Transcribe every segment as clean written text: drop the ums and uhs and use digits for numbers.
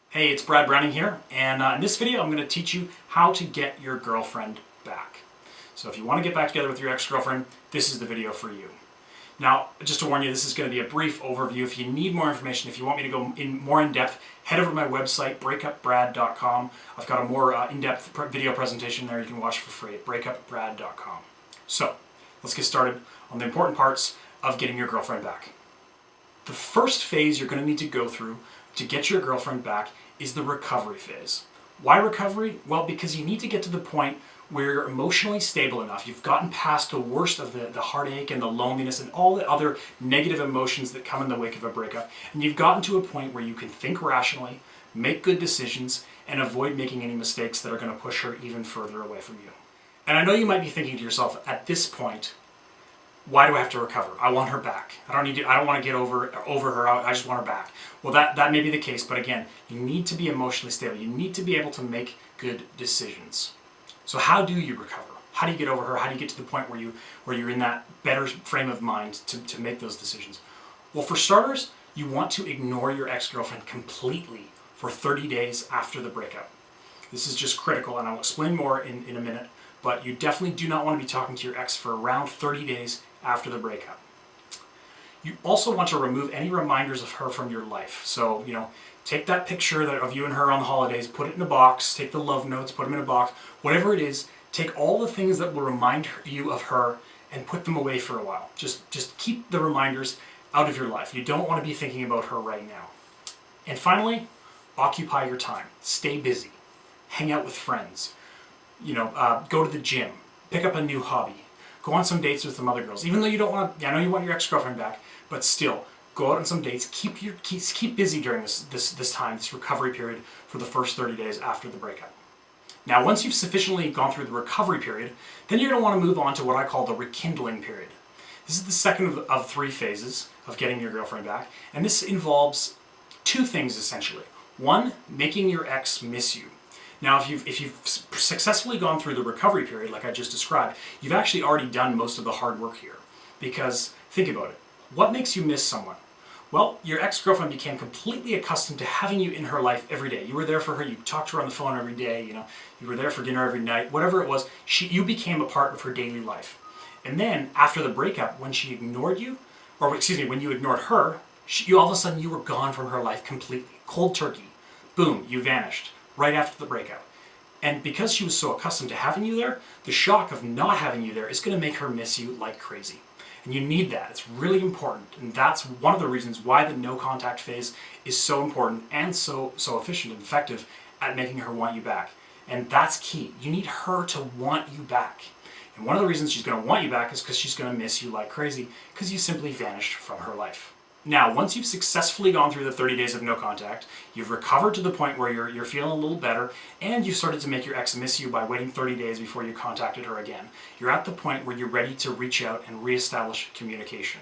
Hey, it's Brad Browning here, and in this video I'm going to teach you how to get your girlfriend back. So if you want to get back together with your ex-girlfriend, this is the video for you. Now, just to warn you, this is going to be a brief overview. If you need more information, if you want me to go more in depth, head over to my website, breakupbrad.com. I've got a more in-depth video presentation there you can watch for free at breakupbrad.com. So, let's get started on the important parts of getting your girlfriend back. The first phase you're going to need to go through to get your girlfriend back is the recovery phase. Why recovery? Well, because you need to get to the point where you're emotionally stable enough. You've gotten past the worst of the heartache and the loneliness and all the other negative emotions that come in the wake of a breakup. And you've gotten to a point where you can think rationally, make good decisions, and avoid making any mistakes that are going to push her even further away from you. And I know you might be thinking to yourself, at this point, why do I have to recover? I want her back. I don't want to get over her. I just want her back. Well, that may be the case, but again, you need to be emotionally stable. You need to be able to make good decisions. So how do you recover? How do you get over her? How do you get to the point where you're in that better frame of mind to make those decisions? Well, for starters, you want to ignore your ex-girlfriend completely for 30 days after the breakup. This is just critical, and I'll explain more in a minute, but you definitely do not want to be talking to your ex for around 30 days after the breakup. You also want to remove any reminders of her from your life. So, take that picture of you and her on the holidays, put it in a box, take the love notes, put them in a box, whatever it is, take all the things that will remind you of her and put them away for a while. Just keep the reminders out of your life. You don't want to be thinking about her right now. And finally, occupy your time. Stay busy. Hang out with friends. Go to the gym. Pick up a new hobby. Go on some dates with some other girls. Even though you don't want to, I know you want your ex-girlfriend back, but still, go out on some dates. Keep busy during this time, this recovery period for the first 30 days after the breakup. Now, once you've sufficiently gone through the recovery period, then you're going to want to move on to what I call the rekindling period. This is the second of three phases of getting your girlfriend back, and this involves two things essentially. One, making your ex miss you. Now, if you've successfully gone through the recovery period, like I just described, you've actually already done most of the hard work here. Because, think about it. What makes you miss someone? Well, your ex-girlfriend became completely accustomed to having you in her life every day. You were there for her, you talked to her on the phone every day, you were there for dinner every night, whatever it was, you became a part of her daily life. And then, after the breakup, when she ignored you, when you ignored her, all of a sudden you were gone from her life completely. Cold turkey. Boom, you vanished. Right after the breakup. And because she was so accustomed to having you there, the shock of not having you there is going to make her miss you like crazy. And you need that. It's really important. And that's one of the reasons why the no contact phase is so important and so efficient and effective at making her want you back. And that's key. You need her to want you back. And one of the reasons she's going to want you back is because she's going to miss you like crazy because you simply vanished from her life. Now, once you've successfully gone through the 30 days of no contact, you've recovered to the point where you're feeling a little better, and you've started to make your ex miss you by waiting 30 days before you contacted her again. You're at the point where you're ready to reach out and reestablish communication.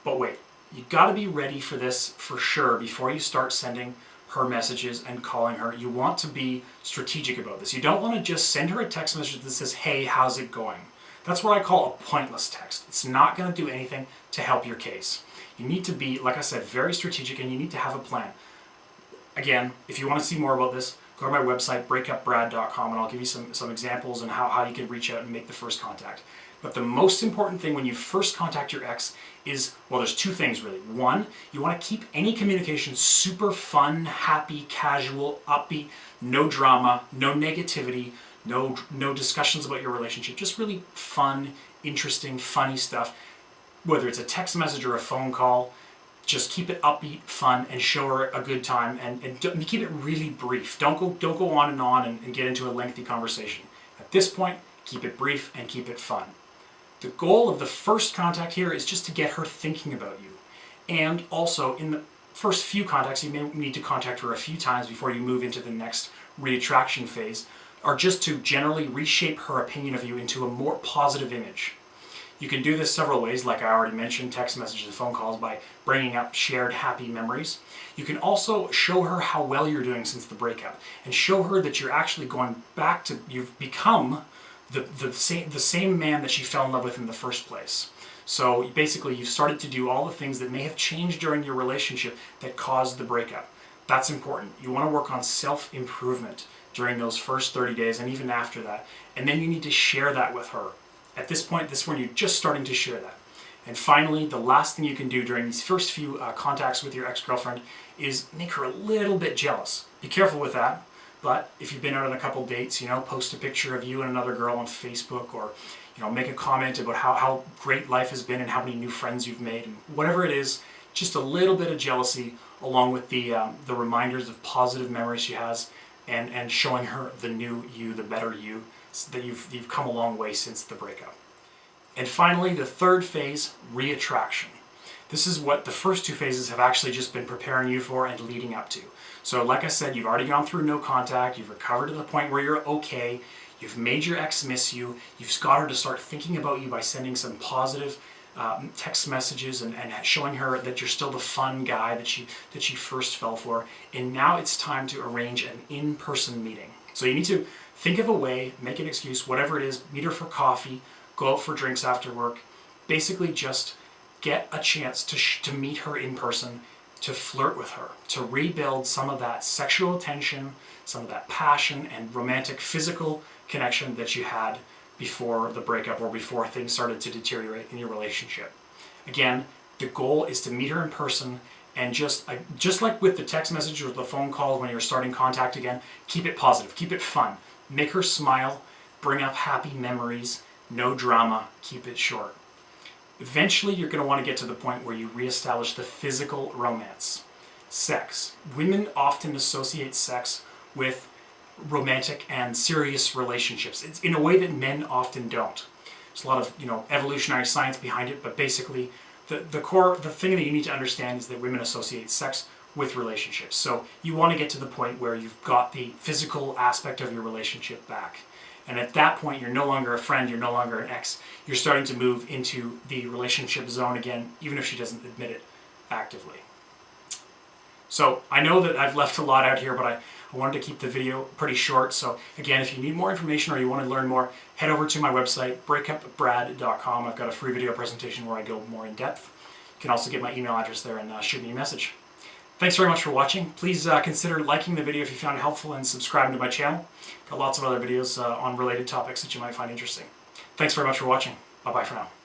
But wait, you gotta be ready for this for sure before you start sending her messages and calling her. You want to be strategic about this. You don't want to just send her a text message that says, "Hey, how's it going?" That's what I call a pointless text. It's not going to do anything to help your case. You need to be, like I said, very strategic, and you need to have a plan. Again, if you want to see more about this, go to my website, breakupbrad.com, and I'll give you some examples on how you can reach out and make the first contact. But the most important thing when you first contact your ex is, well, there's two things really. One, you want to keep any communication super fun, happy, casual, upbeat, no drama, no negativity, no discussions about your relationship, just really fun, interesting, funny stuff. Whether it's a text message or a phone call, just keep it upbeat, fun, and show her a good time, and keep it really brief. Don't go on and get into a lengthy conversation. At this point, keep it brief and keep it fun. The goal of the first contact here is just to get her thinking about you. And also, in the first few contacts, you may need to contact her a few times before you move into the next reattraction phase, or just to generally reshape her opinion of you into a more positive image. You can do this several ways, like I already mentioned, text messages and phone calls, by bringing up shared happy memories. You can also show her how well you're doing since the breakup, and show her that you're actually going back to, you've become the same man that she fell in love with in the first place. So basically, you've started to do all the things that may have changed during your relationship that caused the breakup. That's important. You want to work on self-improvement during those first 30 days and even after that. And then you need to share that with her. At this point, this is when you're just starting to share that. And finally, the last thing you can do during these first few contacts with your ex-girlfriend is make her a little bit jealous. Be careful with that. But if you've been out on a couple dates, post a picture of you and another girl on Facebook, or make a comment about how great life has been and how many new friends you've made, and whatever it is, just a little bit of jealousy along with the reminders of positive memories she has, and showing her the new you, the better you, so that you've come a long way since the breakup. And finally, the third phase, reattraction. This is what the first two phases have actually just been preparing you for and leading up to. So like I said, you've already gone through no contact, you've recovered to the point where you're okay, you've made your ex miss you, you've got her to start thinking about you by sending some positive text messages and showing her that you're still the fun guy that she first fell for. And now it's time to arrange an in-person meeting. So you need to think of a way, make an excuse, whatever it is, meet her for coffee, go out for drinks after work. Basically just get a chance to meet her in person, to flirt with her, to rebuild some of that sexual tension, some of that passion and romantic physical connection that you had before the breakup or before things started to deteriorate in your relationship. Again, the goal is to meet her in person, and just like with the text message or the phone call when you're starting contact again, keep it positive, keep it fun. Make her smile, bring up happy memories, no drama, keep it short. Eventually, you're going to want to get to the point where you reestablish the physical romance. Sex. Women often associate sex with romantic and serious relationships. It's in a way that men often don't. There's a lot of evolutionary science behind it, but basically the thing that you need to understand is that women associate sex with relationships. So you want to get to the point where you've got the physical aspect of your relationship back. And at that point, you're no longer a friend, you're no longer an ex. You're starting to move into the relationship zone again, even if she doesn't admit it actively. So I know that I've left a lot out here, but I wanted to keep the video pretty short. So again, if you need more information or you want to learn more, head over to my website, breakupbrad.com. I've got a free video presentation where I go more in depth. You can also get my email address there and shoot me a message. Thanks very much for watching. Please consider liking the video if you found it helpful and subscribing to my channel. Got lots of other videos on related topics that you might find interesting. Thanks very much for watching. Bye-bye for now.